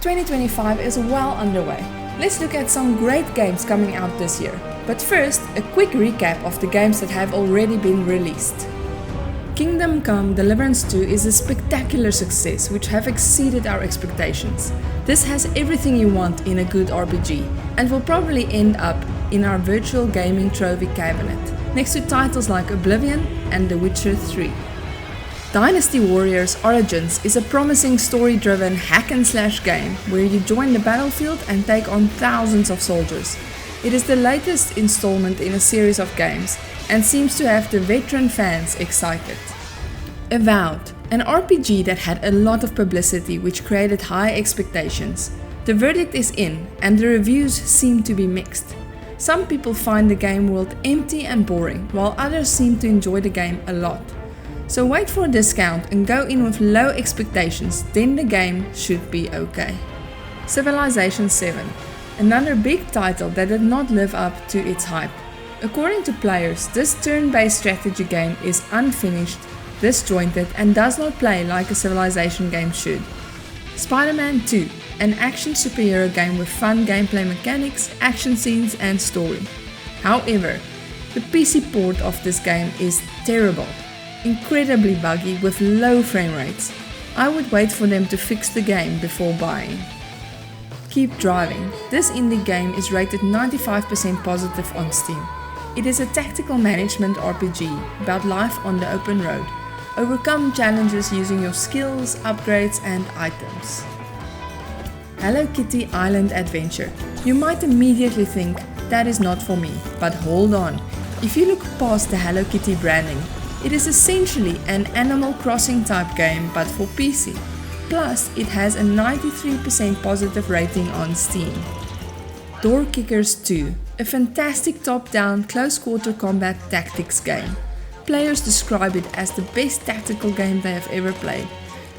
2025 is well underway. Let's look at some great games coming out this year. But first, a quick recap of the games that have already been released. Kingdom Come Deliverance 2 is a spectacular success which have exceeded our expectations. This has everything you want in a good RPG and will probably end up in our virtual gaming trophy cabinet, next to titles like Oblivion and The Witcher 3. Dynasty Warriors Origins is a promising story-driven hack-and-slash game where you join the battlefield and take on thousands of soldiers. It is the latest installment in a series of games and seems to have the veteran fans excited. Avowed, an RPG that had a lot of publicity which created high expectations. The verdict is in and the reviews seem to be mixed. Some people find the game world empty and boring, while others seem to enjoy the game a lot. So wait for a discount and go in with low expectations, then the game should be okay. Civilization 7, another big title that did not live up to its hype. According to players, this turn-based strategy game is unfinished, disjointed and does not play like a Civilization game should. Spider-Man 2, an action superhero game with fun gameplay mechanics, action scenes and story. However, the PC port of this game is terrible. Incredibly buggy with low frame rates. I would wait for them to fix the game before buying. Keep Driving. This indie game is rated 95% positive on Steam. It is a tactical management RPG about life on the open road. Overcome challenges using your skills, upgrades and items. Hello Kitty Island Adventure. You might immediately think that is not for me, but hold on. If you look past the Hello Kitty branding, it is essentially an Animal Crossing type game but for PC. Plus, it has a 93% positive rating on Steam. Door Kickers 2, a fantastic top-down close-quarter combat tactics game. Players describe it as the best tactical game they have ever played.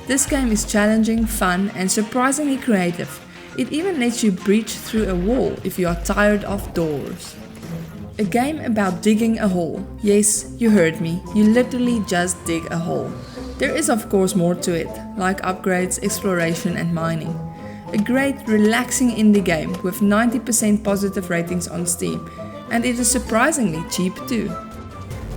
This game is challenging, fun and surprisingly creative. It even lets you breach through a wall if you are tired of doors. A game about digging a hole. Yes, you heard me, you literally just dig a hole. There is of course more to it, like upgrades, exploration and mining. A great, relaxing indie game with 90% positive ratings on Steam, and it is surprisingly cheap too.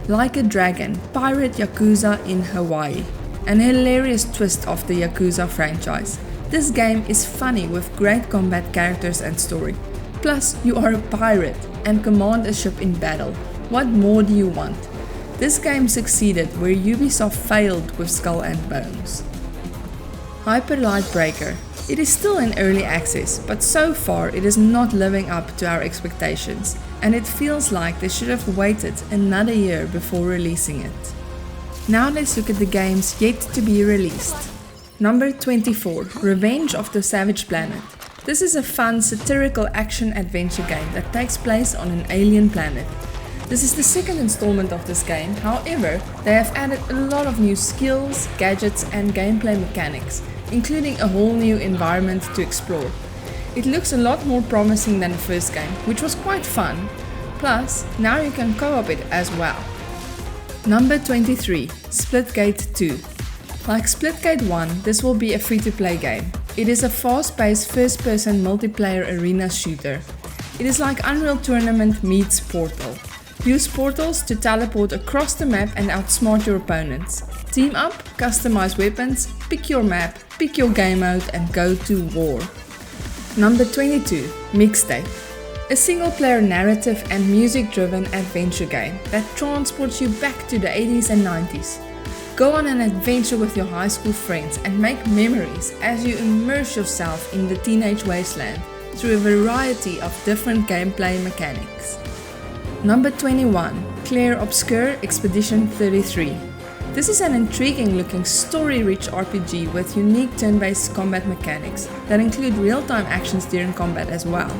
Like a Dragon, Pirate Yakuza in Hawaii. An hilarious twist of the Yakuza franchise. This game is funny with great combat characters and story. Plus, you are a pirate and command a ship in battle. What more do you want? This game succeeded where Ubisoft failed with Skull and Bones. Hyper Light Breaker. It is still in early access, but so far it is not living up to our expectations, and it feels like they should have waited another year before releasing it. Now let's look at the games yet to be released. Number 24, Revenge of the Savage Planet. This is a fun, satirical action-adventure game that takes place on an alien planet. This is the second installment of this game, however, they have added a lot of new skills, gadgets and gameplay mechanics, including a whole new environment to explore. It looks a lot more promising than the first game, which was quite fun. Plus, now you can co-op it as well. Number 23, Splitgate 2. Like Splitgate 1, this will be a free-to-play game. It is a fast-paced first-person multiplayer arena shooter. It is like Unreal Tournament meets Portal. Use portals to teleport across the map and outsmart your opponents. Team up, customize weapons, pick your map, pick your game mode and go to war. Number 22, Mixtape. A single-player narrative and music-driven adventure game that transports you back to the 80s and 90s. Go on an adventure with your high school friends and make memories as you immerse yourself in the teenage wasteland through a variety of different gameplay mechanics. Number 21, Clair Obscur Expedition 33. This is an intriguing looking story-rich RPG with unique turn-based combat mechanics that include real-time actions during combat as well.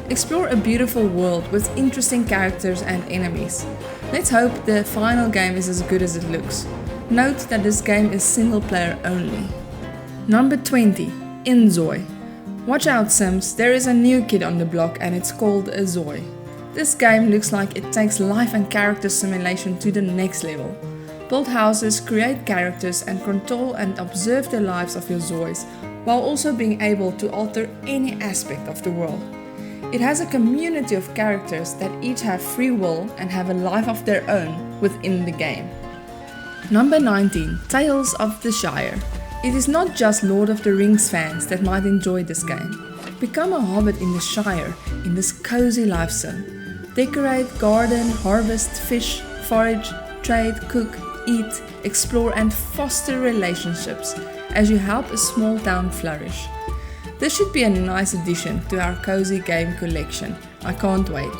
Explore a beautiful world with interesting characters and enemies. Let's hope the final game is as good as it looks. Note that this game is single player only. Number 20, inZOI. Watch out Sims, there is a new kid on the block and it's called a ZOI. This game looks like it takes life and character simulation to the next level. Build houses, create characters and control and observe the lives of your ZOIs while also being able to alter any aspect of the world. It has a community of characters that each have free will and have a life of their own within the game. Number 19. Tales of the Shire. It is not just Lord of the Rings fans that might enjoy this game. Become a hobbit in the Shire in this cozy life sim. Decorate, garden, harvest, fish, forage, trade, cook, eat, explore and foster relationships as you help a small town flourish. This should be a nice addition to our cozy game collection. I can't wait.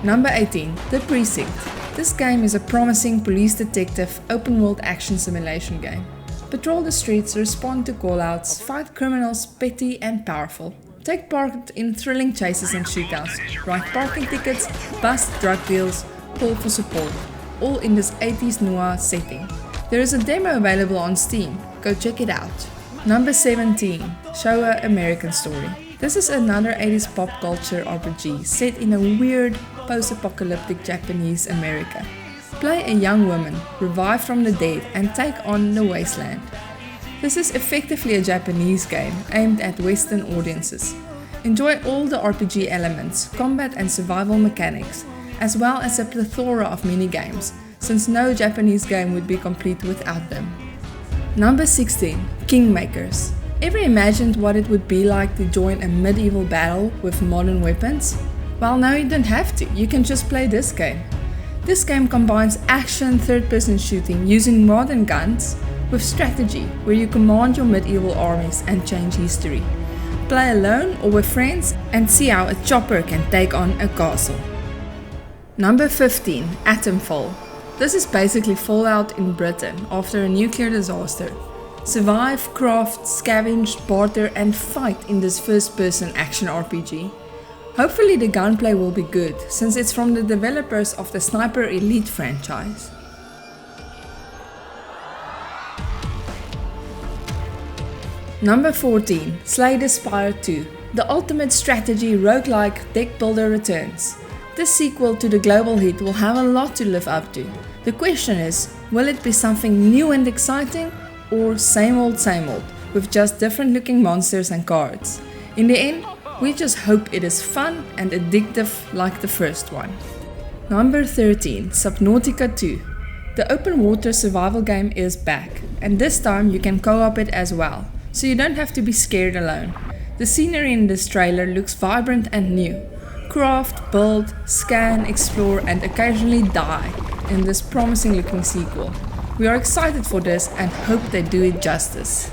Number 18. The Precinct. This game is a promising police detective open world action simulation game. Patrol the streets, respond to callouts, fight criminals petty and powerful. Take part in thrilling chases and shootouts, write parking tickets, bust drug deals, call for support. All in this 80s noir setting. There is a demo available on Steam. Go check it out. Number 17. Showa American Story. This is another 80s pop culture RPG set in a weird post-apocalyptic Japanese America. Play a young woman, revived from the dead and take on the wasteland. This is effectively a Japanese game aimed at Western audiences. Enjoy all the RPG elements, combat and survival mechanics, as well as a plethora of minigames, since no Japanese game would be complete without them. Number 16. Kingmakers. Ever imagined what it would be like to join a medieval battle with modern weapons? Well, no, you don't have to, you can just play this game. This game combines action third-person shooting using modern guns with strategy, where you command your medieval armies and change history. Play alone or with friends and see how a chopper can take on a castle. Number 15. Atomfall. This is basically Fallout in Britain after a nuclear disaster. Survive, craft, scavenge, barter and fight in this first-person action RPG. Hopefully the gunplay will be good, since it's from the developers of the Sniper Elite franchise. Number 14. Slay the Spire 2. The ultimate strategy roguelike deck builder returns. This sequel to the global hit will have a lot to live up to. The question is, will it be something new and exciting, or same old with just different looking monsters and cards? In the end, we just hope it is fun and addictive like the first one. Number 13. Subnautica 2. The open water survival game is back, and this time you can co-op it as well, so you don't have to be scared alone. The scenery in this trailer looks vibrant and new. Craft, build, scan, explore and occasionally die in this promising looking sequel. We are excited for this and hope they do it justice.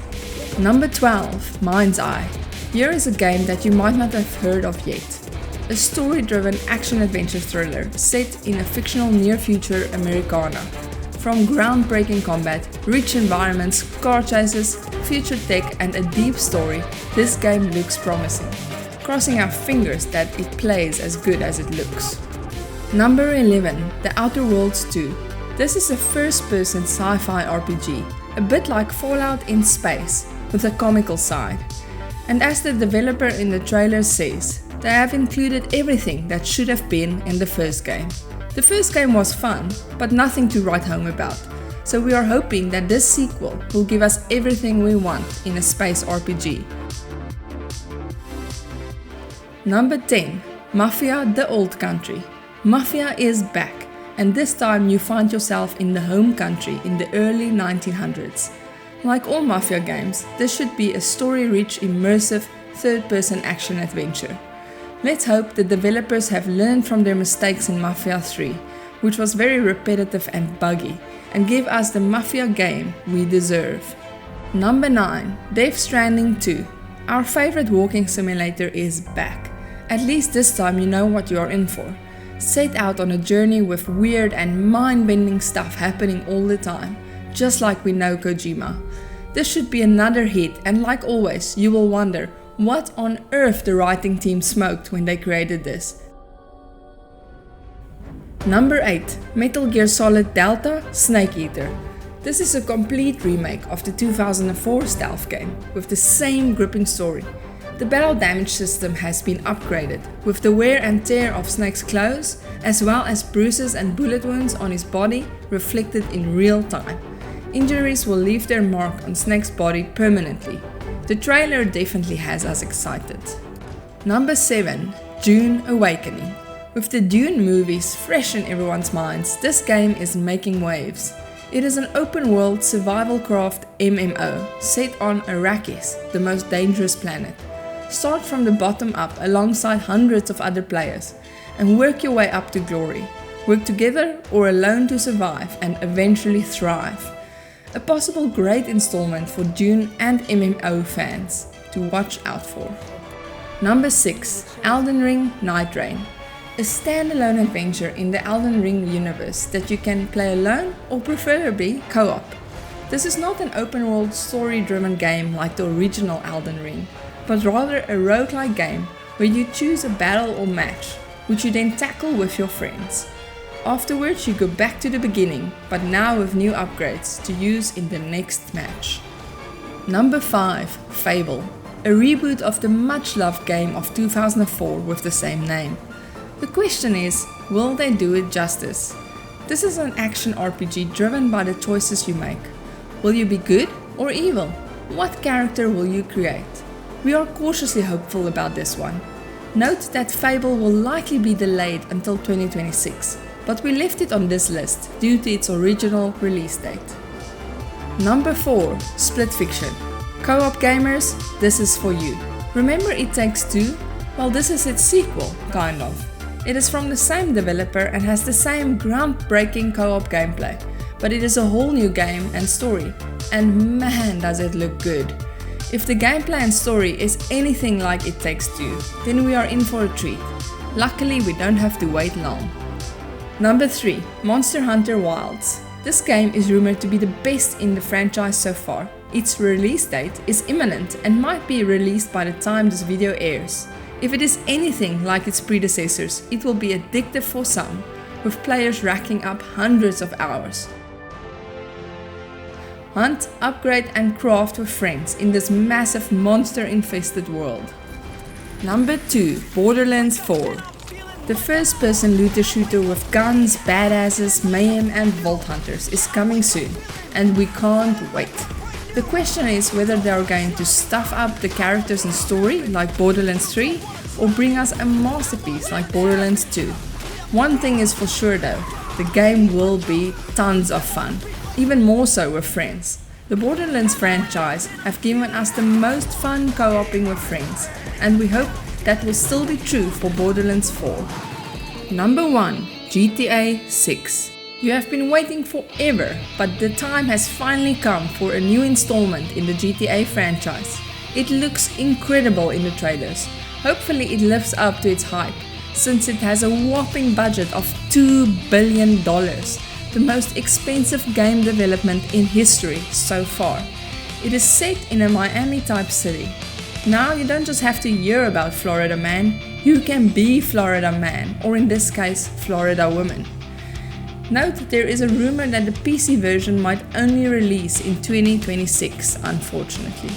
Number 12. MindsEye. Here is a game that you might not have heard of yet. A story-driven action-adventure thriller set in a fictional near-future Americana. From groundbreaking combat, rich environments, car chases, future tech and a deep story, this game looks promising. Crossing our fingers that it plays as good as it looks. Number 11. The Outer Worlds 2. This is a first-person sci-fi RPG, a bit like Fallout in space, with a comical side. And as the developer in the trailer says, they have included everything that should have been in the first game. The first game was fun, but nothing to write home about, so we are hoping that this sequel will give us everything we want in a space RPG. Number 10. Mafia: The Old Country. Mafia is back, and this time you find yourself in the home country in the early 1900s. Like all Mafia games, this should be a story-rich, immersive, third-person action adventure. Let's hope the developers have learned from their mistakes in Mafia 3, which was very repetitive and buggy, and give us the Mafia game we deserve. Number 9. Death Stranding 2. Our favorite walking simulator is back. At least this time you know what you are in for. Set out on a journey with weird and mind-bending stuff happening all the time, just like we know Kojima. This should be another hit, and like always, you will wonder what on earth the writing team smoked when they created this. Number 8. Metal Gear Solid Delta Snake Eater. This is a complete remake of the 2004 stealth game, with the same gripping story. The battle damage system has been upgraded, with the wear and tear of Snake's clothes, as well as bruises and bullet wounds on his body reflected in real time. Injuries will leave their mark on Snake's body permanently. The trailer definitely has us excited. Number 7. Dune Awakening. With the Dune movies fresh in everyone's minds, this game is making waves. It is an open-world survival craft MMO set on Arrakis, the most dangerous planet. Start from the bottom up alongside hundreds of other players and work your way up to glory. Work together or alone to survive and eventually thrive. A possible great installment for Dune and MMO fans to watch out for. Number 6. Elden Ring Nightreign. A standalone adventure in the Elden Ring universe that you can play alone or preferably co-op. This is not an open world story-driven game like the original Elden Ring, but rather a roguelike game where you choose a battle or match, which you then tackle with your friends. Afterwards you go back to the beginning, but now with new upgrades to use in the next match. Number 5. Fable. A reboot of the much-loved game of 2004 with the same name. The question is, will they do it justice? This is an action RPG driven by the choices you make. Will you be good or evil? What character will you create? We are cautiously hopeful about this one. Note that Fable will likely be delayed until 2026, but we left it on this list due to its original release date. Number 4. Split Fiction. Co-op gamers, this is for you. Remember It Takes Two? Well, this is its sequel, kind of. It is from the same developer and has the same groundbreaking co-op gameplay, but it is a whole new game and story, and man does it look good. If the gameplay and story is anything like It Takes Two, then we are in for a treat. Luckily we don't have to wait long. Number 3. Monster Hunter Wilds. This game is rumored to be the best in the franchise so far. Its release date is imminent and might be released by the time this video airs. If it is anything like its predecessors, it will be addictive for some, with players racking up hundreds of hours. Hunt, upgrade and craft with friends in this massive monster-infested world. Number 2. Borderlands 4. The first-person looter shooter with guns, badasses, mayhem and vault hunters is coming soon, and we can't wait. The question is whether they are going to stuff up the characters and story like Borderlands 3 or bring us a masterpiece like Borderlands 2. One thing is for sure though, the game will be tons of fun, even more so with friends. The Borderlands franchise have given us the most fun co-oping with friends, and we hope that will still be true for Borderlands 4. Number 1. GTA 6. You have been waiting forever, but the time has finally come for a new installment in the GTA franchise. It looks incredible in the trailers. Hopefully it lives up to its hype, since it has a whopping budget of $2 billion, the most expensive game development in history so far. It is set in a Miami-type city. Now you don't just have to hear about Florida Man, you can be Florida Man, or in this case, Florida Woman. Note that there is a rumor that the PC version might only release in 2026, unfortunately.